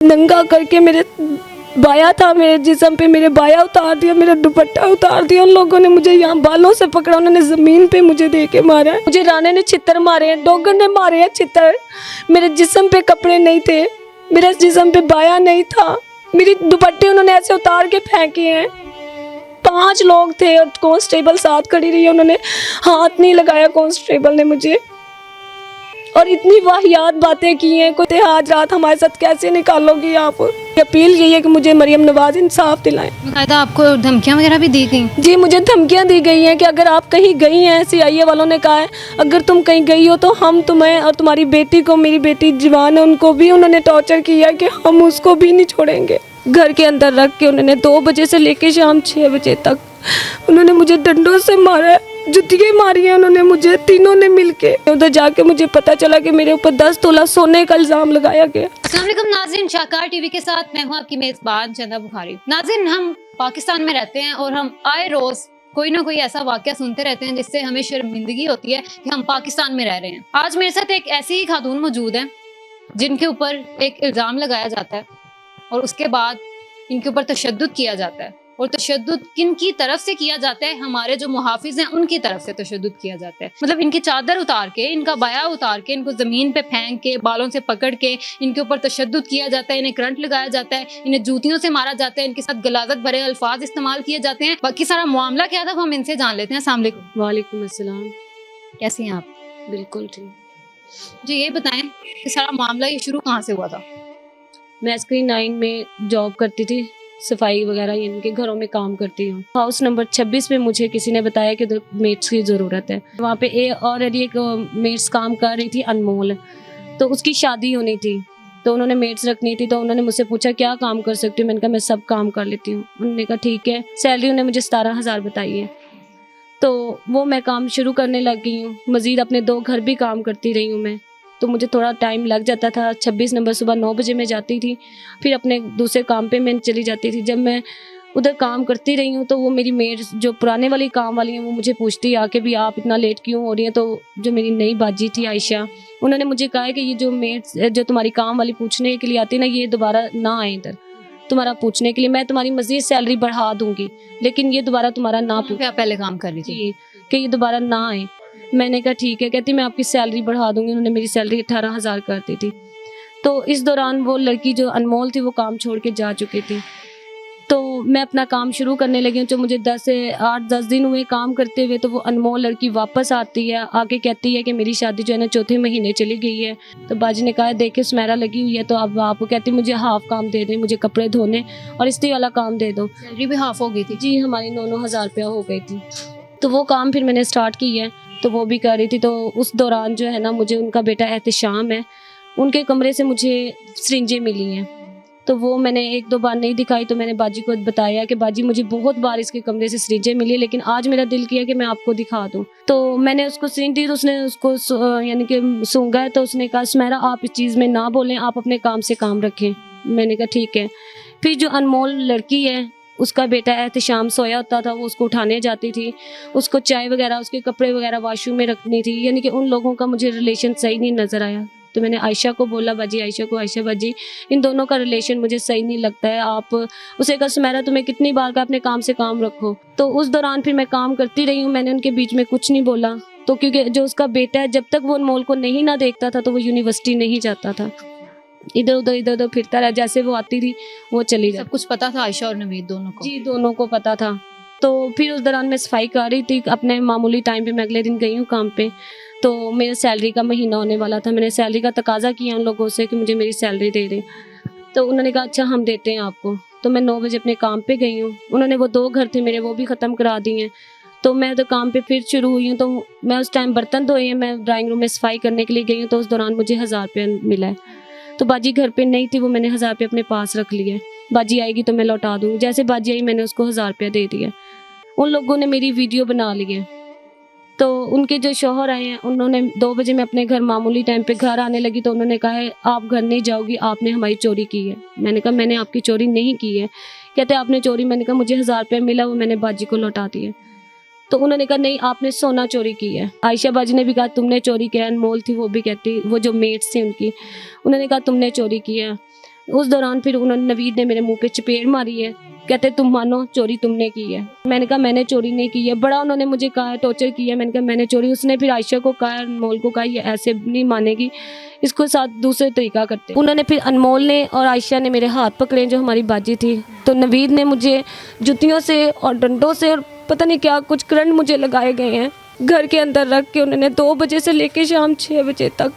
नंगा करके मेरे बाया था, मेरे जिस्म पे मेरे बाया उतार दिया, मेरा दुपट्टा उतार दिया। उन लोगों ने मुझे यहाँ बालों से पकड़ा, उन्होंने ज़मीन पे मुझे दे के मारा है। मुझे राणे ने छितर मारे हैं, डोगर ने मारे हैं छितर। मेरे जिस्म पे कपड़े नहीं थे, मेरे जिस्म पे बाया नहीं था, मेरी दुपट्टे उन्होंने ऐसे उतार के फेंके हैं। 5 लोग थे और कांस्टेबल साथ खड़ी रही, उन्होंने हाथ नहीं लगाया कांस्टेबल ने मुझे। और इतनी वाहियात बातें की हैं, कोई आज रात हमारे साथ कैसे निकालोगी आप। अपील यही है कि मुझे मरियम नवाज इंसाफ दिलाएं। बाकायदा आपको धमकियां वगैरह भी दी गई? जी, मुझे धमकियां दी गई हैं कि अगर आप कहीं गई हैं, CIA वालों ने कहा है अगर तुम कहीं गई हो तो हम तुम्हें और तुम्हारी बेटी को, मेरी बेटी जवान है, उनको भी उन्होंने टॉर्चर किया कि हम उसको भी नहीं छोड़ेंगे। घर के अंदर रख के उन्होंने 2 बजे से लेके शाम 6 बजे तक उन्होंने मुझे डंडों से मारा है, जुतियाँ मारी हैं उन्होंने मुझे, तीनों ने मिलके। उधर जाके मुझे पता चला कि मेरे ऊपर 10 तोला सोने का इल्ज़ाम लगाया गया। अस्सलाम वालेकुम नाज़रीन, शाहकार टीवी के साथ मैं हूं आपकी मेज़बान चंदा बुखारी। नाज़रीन, हम पाकिस्तान में रहते हैं और हम आए रोज़ कोई ना कोई ऐसा वाक़या सुनते रहते हैं जिससे हमें शर्मिंदगी होती है कि हम पाकिस्तान में रह रहे हैं। आज मेरे साथ एक ऐसी ही खातून मौजूद है जिनके ऊपर एक इल्ज़ाम लगाया जाता है और उसके बाद इनके ऊपर तशद्दुद किया जाता है। और तशद्दुद किन की तरफ से किया जाता है? हमारे जो मुहाफिज हैं उनकी तरफ से तशद्दुद किया जाता है। मतलब इनकी चादर उतार के, इनका बाया उतार के, इनको ज़मीन पे फेंक के, बालों से पकड़ के इनके ऊपर तशद्दुद किया जाता है, इन्हें करंट लगाया जाता है, इन्हें जूतियों से मारा जाता है, इनके साथ गलाजत भरे अल्फाज इस्तेमाल किए जाते हैं। बाकी सारा मामला क्या था वो हम इनसे जान लेते हैं। अस्सलाम वालेकुम। वालेकुम अस्सलाम। कैसी हैं आप? बिल्कुल ठीक। जी, ये बताएं कि सारा मामला ये शुरू कहाँ से हुआ था? मैं स्क्रीन 9 में जॉब करती थी, सफाई वगैरह यानी कि घरों में काम करती हूँ। हाउस नंबर 26 में मुझे किसी ने बताया कि उधर मेट्स की ज़रूरत है। वहाँ पे ऑलरेडी एक मेट्स काम कर रही थी, अनमोल, तो उसकी शादी होनी थी, तो उन्होंने मेट्स रखनी थी। तो उन्होंने मुझसे पूछा क्या काम कर सकती हूँ, मैंने कहा मैं सब काम कर लेती हूँ। उन्होंने कहा ठीक है। सैलरी उन्होंने मुझे 17,000 बताई है, तो वो मैं काम शुरू करने लग गई हूँ। मज़ीद अपने 2 घर भी काम करती रही हूँ मैं, तो मुझे थोड़ा टाइम लग जाता था। 26 नंबर सुबह 9 बजे मैं जाती थी, फिर अपने दूसरे काम पे मैं चली जाती थी। जब मैं उधर काम करती रही हूँ तो वो मेरी मेड जो पुराने वाली काम वाली हैं वो मुझे पूछती आके भी आप इतना लेट क्यों हो रही हैं। तो जो मेरी नई बाजी थी आयशा, उन्होंने मुझे कहा है कि ये जो मेड जो तुम्हारी काम वाली पूछने के लिए आती है ना, ये दोबारा ना आए इधर तुम्हारा पूछने के लिए। मैं तुम्हारी मज़ीद सैलरी बढ़ा दूंगी, लेकिन ये दोबारा तुम्हारा ना पूछ। आप पहले काम कर रही थी? जी, कि ये दोबारा ना आए। मैंने कहा ठीक है। कहती मैं आपकी सैलरी बढ़ा दूंगी। उन्होंने मेरी सैलरी 18,000 कर दी थी। तो इस दौरान वो लड़की जो अनमोल थी वो काम छोड़ के जा चुकी थी, तो मैं अपना काम शुरू करने लगी हूँ। जो मुझे 8-10 दिन हुए काम करते हुए, तो वो अनमोल लड़की वापस आती है, आके कहती है कि मेरी शादी जो है ना 4थे महीने चली गई है। तो बाजी ने कहा देखे सुमेरा लगी हुई है, तो अब आप कहती मुझे हाफ काम दे दें, मुझे कपड़े धोने और इस्त्री वाला काम दे दो। सैलरी भी हाफ हो गई थी? जी, हमारी 9-9 हज़ार रुपया हो गई थी। तो वो काम फिर मैंने स्टार्ट की है, तो वो भी कर रही थी। तो उस दौरान जो है ना, मुझे उनका बेटा एहतिशाम है, उनके कमरे से मुझे सिरिंजें मिली हैं। तो वो मैंने 1-2 बार नहीं दिखाई, तो मैंने बाजी को बताया कि बाजी मुझे बहुत बार इसके कमरे से सिरिंजें मिली, लेकिन आज मेरा दिल किया कि मैं आपको दिखा दूं। तो मैंने उसको सिरिंज दी, तो उसने उसको यानी कि सूंघा है। तो उसने कहा सुमेरा आप इस चीज़ में ना बोलें, आप अपने काम से काम रखें। मैंने कहा ठीक है। फिर जो अनमोल लड़की है, उसका बेटा एहतिशाम सोया होता था, वो उसको उठाने जाती थी, उसको चाय वगैरह, उसके कपड़े वगैरह वॉशरूम में रखनी थी। यानी कि उन लोगों का मुझे रिलेशन सही नहीं नज़र आया। तो मैंने आयशा को बोला, बाजी आयशा को, आयशा बाजी इन दोनों का रिलेशन मुझे सही नहीं लगता है। आप उसे कहा सुमेरा तुम्हें कितनी बार का अपने काम से काम रखो। तो उस दौरान फिर मैं काम करती रही हूँ, मैंने उनके बीच में कुछ नहीं बोला। तो क्योंकि जो उसका बेटा है, जब तक वो अनमोल को नहीं ना देखता था तो वो यूनिवर्सिटी नहीं जाता था, इधर उधर फिरता रहा। जैसे वो आती थी वो चली जाती। सब कुछ पता था आयशा और नवीद दोनों को? जी, दोनों को पता था। तो फिर उस दौरान मैं सफाई कर रही थी अपने मामूली टाइम पे। मैं अगले दिन गई हूँ काम पे, तो मेरे सैलरी का महीना होने वाला था। मैंने सैलरी का तकाजा किया उन लोगों से कि मुझे मेरी सैलरी दे दें। तो उन्होंने कहा अच्छा हम देते हैं आपको। तो मैं 9 बजे अपने काम पे गई हूँ। उन्होंने वो 2 घर थे मेरे, वो भी ख़त्म करा दिए हैं। तो मैं तो काम पे फिर शुरू हुई हूँ। तो मैं उस टाइम बर्तन धोए हैं, मैं ड्राइंग रूम में सफाई करने के लिए गई हूँ। तो उस दौरान मुझे 1000 रुपया मिला है। तो बाजी घर पे नहीं थी, वो मैंने 1000 रुपये अपने पास रख लिए। बाजी आएगी तो मैं लौटा दूँगी। जैसे बाजी आई मैंने उसको 1000 रुपया दे दिया। उन लोगों ने मेरी वीडियो बना ली है। तो उनके जो शौहर आए हैं, उन्होंने 2 बजे मैं अपने घर मामूली टाइम पे घर आने लगी, तो उन्होंने कहा है आप घर नहीं जाओगी, आपने हमारी चोरी की है। मैंने कहा मैंने आपकी चोरी नहीं की है। कहते आपने चोरी। मैंने कहा मुझे 1000 रुपया मिला, वो मैंने बाजी को लौटा दिया। तो उन्होंने कहा नहीं आपने सोना चोरी की है। आयशा बाजी ने भी कहा तुमने चोरी किया है। अनमोल थी, वो भी कहती, वो जो मेट्स थी उनकी, उन्होंने कहा तुमने चोरी की है। उस दौरान फिर उन्होंने नवीद ने मेरे मुंह पे चपेट मारी है, कहते तुम मानो चोरी तुमने की है। मैंने कहा मैंने चोरी नहीं की है। बड़ा उन्होंने मुझे कहा, टॉर्चर किया। मैंने कहा मैंने चोरी। उसने फिर आयशा को कहा, अनमोल को कहा, ये ऐसे नहीं मानेगी, इसको साथ दूसरे तरीका करते। उन्होंने फिर अनमोल ने और आयशा ने मेरे हाथ पकड़े जो हमारी बाजी थी। तो नवीद ने मुझे जुतियों से और डंडों से और पता नहीं क्या कुछ करंट मुझे लगाए गए हैं। घर के अंदर रख के उन्होंने 2 बजे से लेके शाम 6 बजे तक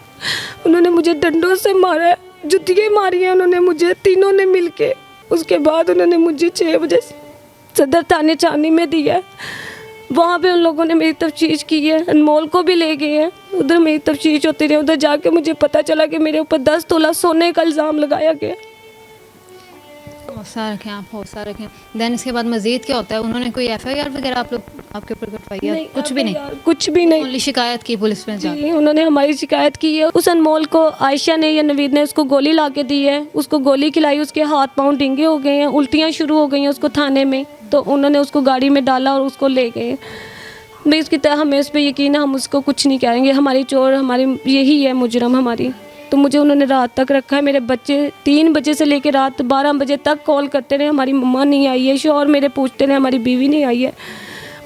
उन्होंने मुझे डंडों से मारा, जुतियाँ मारी हैं उन्होंने मुझे, तीनों ने मिल के। उसके बाद उन्होंने मुझे 6 बजे सदर थाने चांदी में दिया। वहाँ पे उन लोगों ने मेरी तफ्तीश की है, अनमोल को भी ले गए हैं। उधर मेरी तफ्तीश होती रही। उधर जाके मुझे पता चला कि मेरे ऊपर 10 तोला सोने का इल्ज़ाम लगाया गया। हौसला रखें आप, हौसला रखें। देन इसके बाद मज़ीद क्या होता है? उन्होंने कोई FIR वगैरह आप लोग आपके ऊपर करवाई है? कुछ भी नहीं, कुछ भी नहीं। ओनली शिकायत की पुलिस में जाके? जी, उन्होंने हमारी शिकायत की है। उस अनमोल को आयशा ने या नवीद ने उसको गोली ला के दी है, उसको गोली खिलाई, उसके हाथ पाँव ढींगे हो गए हैं, उल्टियाँ शुरू हो गई हैं उसको थाने में। तो उन्होंने उसको गाड़ी में डाला और उसको ले गए। भाई उसकी तरह हमें उस पर यकीन है, हम उसको कुछ नहीं कहेंगे। हमारी चोर हमारी यही है, मुजरम हमारी। तो मुझे उन्होंने रात तक रखा है। मेरे बच्चे 3 बजे से लेकर रात 12 बजे तक कॉल करते रहे, हमारी मम्मा नहीं आई है। शौहर मेरे पूछते रहे, हमारी बीवी नहीं आई है।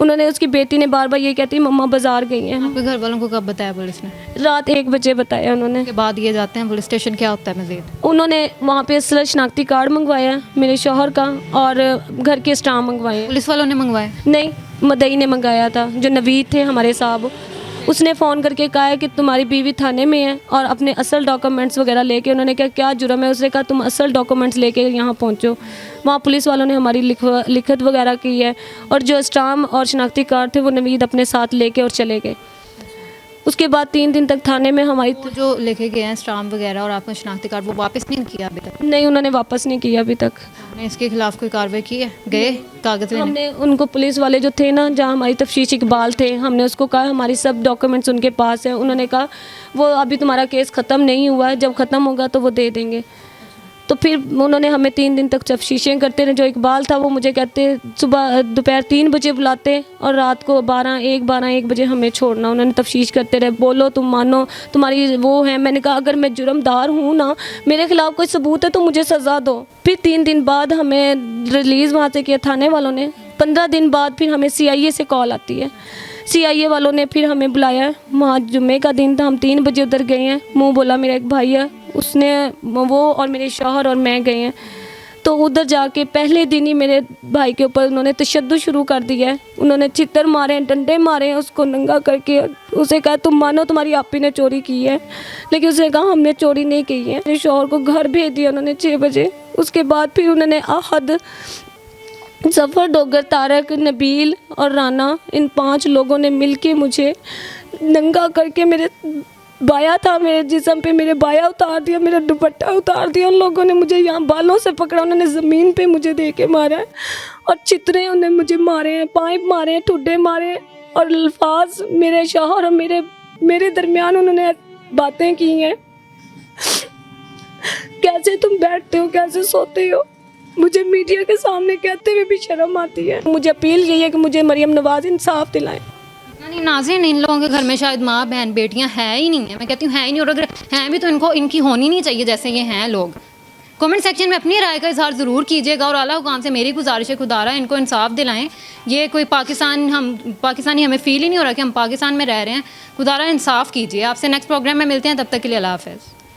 उन्होंने, उसकी बेटी ने बार बार ये कहती मम्मा बाज़ार गई हैं। आपके घर वालों को कब बताया पुलिस ने? रात 1 बजे बताया उन्होंने। के बाद ये जाते हैं पुलिस स्टेशन, क्या होता है मज़ीद? उन्होंने वहाँ पे असला शनाख्ती कार्ड मंगवाया मेरे शौहर का और घर के स्टाम्प मंगवाए। पुलिस वालों ने मंगवाए? नहीं, मदई ने मंगाया था, जो नवीद थे हमारे साहब। उसने फ़ोन करके कहा है कि तुम्हारी बीवी थाने में है और अपने असल डॉक्यूमेंट्स वगैरह लेके। उन्होंने कहा क्या जुर्म है? उसने कहा तुम असल डॉक्यूमेंट्स लेके यहाँ पहुँचो। वहाँ पुलिस वालों ने हमारी लिखत वगैरह की है और जो स्टाम्प और शनाख्ती कार्ड थे वो नवीद अपने साथ लेके और चले गए। उसके बाद 3 दिन तक थाने में हमारी वो जो लेके गए हैं स्टाम्प वगैरह और आपका शनाख्ती कार्ड, वो वापस नहीं किया अभी तक? नहीं, उन्होंने वापस नहीं किया अभी तक। आपने इसके खिलाफ कोई कार्रवाई की है? गए कागज़ लेने? हमने उनको, पुलिस वाले जो थे ना, जहाँ हमारी तफ्तीश इकबाल थे, हमने उसको कहा हमारी सब डॉक्यूमेंट्स उनके पास है। उन्होंने कहा वो अभी तुम्हारा केस ख़त्म नहीं हुआ है, जब ख़त्म होगा तो वो दे देंगे। तो फिर उन्होंने हमें 3 दिन तक तफ्तीशें करते रहे। जो इकबाल था वो मुझे कहते सुबह दोपहर 3 बजे बुलाते और रात को 12-1 बजे हमें छोड़ना। उन्होंने तफ्तीश करते रहे, बोलो तुम मानो तुम्हारी वो है। मैंने कहा अगर मैं जुर्मदार हूँ ना, मेरे खिलाफ कोई सबूत है तो मुझे सज़ा दो। फिर 3 दिन बाद हमें रिलीज़ वहाँ से किया थाने वालों ने। 15 दिन बाद फिर हमें CIA से कॉल आती है। CIA वालों ने फिर हमें बुलाया। वहाँ जुम्मे का दिन था, हम 3 बजे उधर गए हैं। मुँह बोला मेरा एक भाई है, उसने, वो और मेरे शौहर और मैं गए हैं। तो उधर जाके पहले दिन ही मेरे भाई के ऊपर उन्होंने तशद्दुद शुरू कर दिया है। उन्होंने चित्तर मारे हैं, डंडे मारे हैं, उसको नंगा करके। उसे कहा तुम मानो तुम्हारी आपी ने चोरी की है, लेकिन उसने कहा हमने चोरी नहीं की है। मेरे शौहर को घर भेज दिया उन्होंने 6 बजे। उसके बाद फिर उन्होंने आहद, जफ़र, डोगर, तारक, नबील और राना, इन 5 लोगों ने मिलके मुझे नंगा करके, मेरे बाया था मेरे जिस्म पे, मेरे बाया उतार दिया, मेरा दुपट्टा उतार दिया। उन लोगों ने मुझे यहाँ बालों से पकड़ा, उन्होंने ज़मीन पे मुझे दे के मारा है और चित्रे उन्होंने मुझे मारे हैं, पाइप मारे हैं, ठुड्डे मारे और अल्फाज मेरे शौहर और मेरे दरमियान उन्होंने बातें की हैं। कैसे तुम बैठते हो, कैसे सोते हो, मुझे मीडिया के सामने कहते हुए भी शर्म आती है। मुझे अपील यही है कि मुझे मरियम नवाज इंसाफ दिलाएं। नहीं नाज़रीन, इन लोगों के घर में शायद माँ बहन बेटियाँ हैं ही नहीं है। मैं कहती हूँ हैं ही नहीं, और अगर हैं भी तो इनकी होनी नहीं चाहिए जैसे ये हैं लोग। कमेंट सेक्शन में अपनी राय का इजहार ज़रूर कीजिएगा और आला हुकाम से मेरी गुजारिश है, खुदारा इनको इंसाफ दिलाएं। ये कोई पाकिस्तानी हमें फ़ील ही नहीं हो रहा कि हम पाकिस्तान में रह रहे हैं। खुदारा इंसाफ कीजिए। आपसे नेक्स्ट प्रोग्राम में मिलते हैं, तब तक के लिए अल्लाह हाफ़िज़।